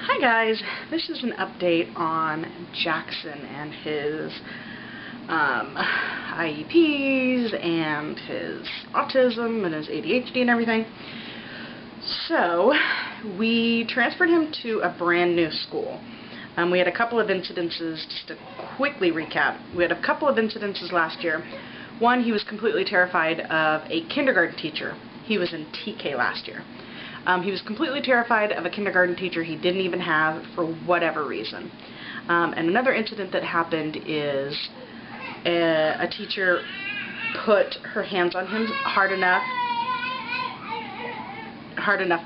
Hi guys, this is an update on Jackson and his IEPs and his autism and his ADHD and everything. So, we transferred him to a brand new school. We had a couple of incidences, just to quickly recap, we had a couple of incidences last year. One, he was completely terrified of a kindergarten teacher. He was in TK last year. He was completely terrified of a kindergarten teacher he didn't even have for whatever reason. And another incident that happened is a teacher put her hands on him hard enough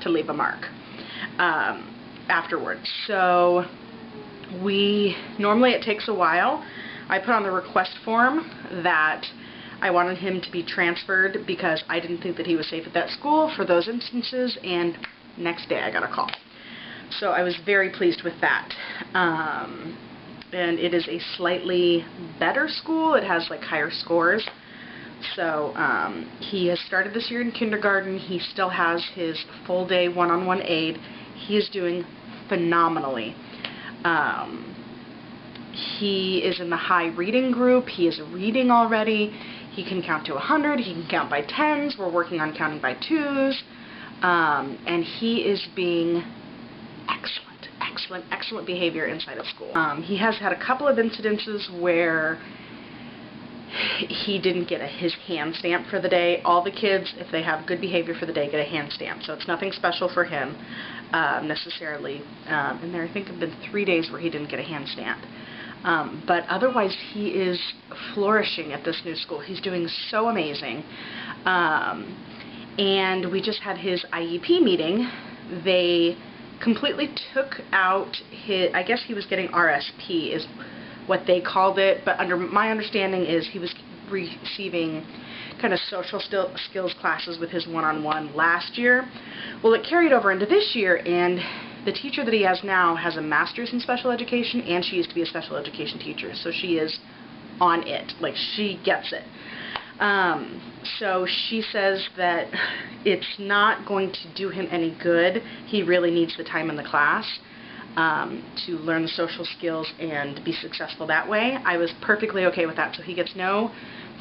to leave a mark afterwards. So normally it takes a while. I put on the request form that I wanted him to be transferred because I didn't think that he was safe at that school for those instances, and next day I got a call. So I was very pleased with that. And it is a slightly better school. It has like higher scores. So he has started this year in kindergarten. He still has his full day one-on-one aid. He is doing phenomenally. He is in the high reading group. He is reading already. He can count to 100. He can count by tens. We're working on counting by twos. And he is being excellent behavior inside of school. He has had a couple of incidences where he didn't get his hand stamp for the day. All the kids, if they have good behavior for the day, get a hand stamp. So it's nothing special for him necessarily. And there I think have been 3 days where he didn't get a hand stamp. But otherwise, he is flourishing at this new school. He's doing so amazing. And we just had his IEP meeting. They completely took out his, I guess he was getting RSP is what they called it, but under my understanding is he was receiving kind of social skills classes with his one-on-one last year. Well, it carried over into this year, and the teacher that he has now has a master's in special education, and she used to be a special education teacher, so she is on it. Like, she gets it. So she says that it's not going to do him any good. He really needs the time in the class to learn the social skills and be successful that way. I was perfectly okay with that, so he gets no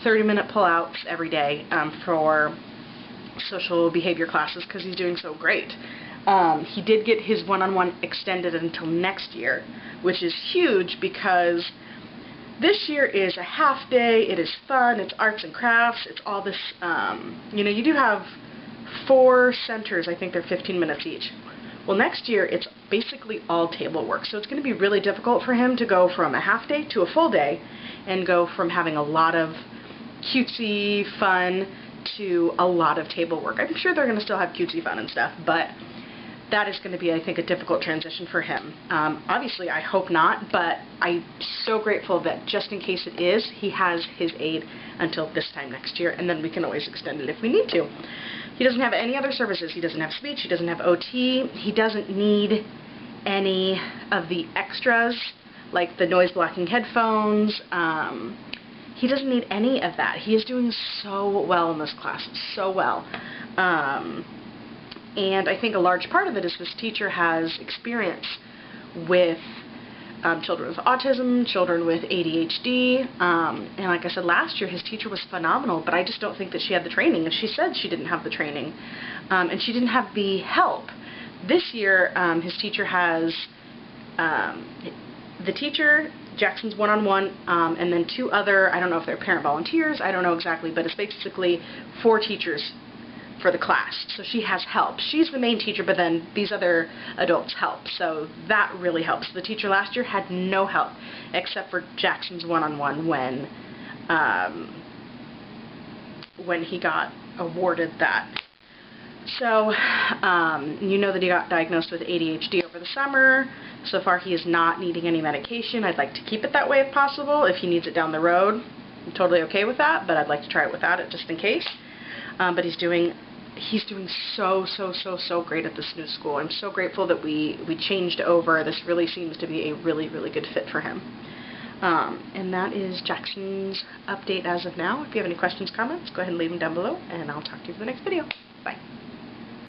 30-minute pull-outs every day for social behavior classes because he's doing so great. He did get his one-on-one extended until next year, which is huge because this year is a half day, it is fun, it's arts and crafts, it's all this, you know, you do have 4 centers, I think they're 15 minutes each. Well, next year it's basically all table work, so it's going to be really difficult for him to go from a half day to a full day and go from having a lot of cutesy fun to a lot of table work. I'm sure they're going to still have cutesy fun and stuff, but that is going to be, I think, a difficult transition for him. Obviously, I hope not, but I'm so grateful that just in case it is, he has his aid until this time next year, and then we can always extend it if we need to. He doesn't have any other services. He doesn't have speech. He doesn't have OT. He doesn't need any of the extras, like the noise-blocking headphones. He doesn't need any of that. He is doing so well in this class, so well. And I think a large part of it is this teacher has experience with children with autism, children with ADHD, and like I said, last year his teacher was phenomenal, but I just don't think that she had the training, and she said she didn't have the training, and she didn't have the help. This year, his teacher has the teacher, Jackson's one-on-one, and then 2 other, I don't know if they're parent volunteers, I don't know exactly, but it's basically 4 teachers for the class. So she has help. She's the main teacher, but then these other adults help. So that really helps. The teacher last year had no help except for Jackson's one-on-one when he got awarded that. So you know that he got diagnosed with ADHD over the summer. So far he is not needing any medication. I'd like to keep it that way if possible. If he needs it down the road, I'm totally okay with that, but I'd like to try it without it just in case. But he's doing so great at this new school. I'm so grateful that we changed over. This really seems to be a really good fit for him. And that is Jackson's update as of now. If you have any questions, comments, go ahead and leave them down below, and I'll talk to you in the next video. Bye.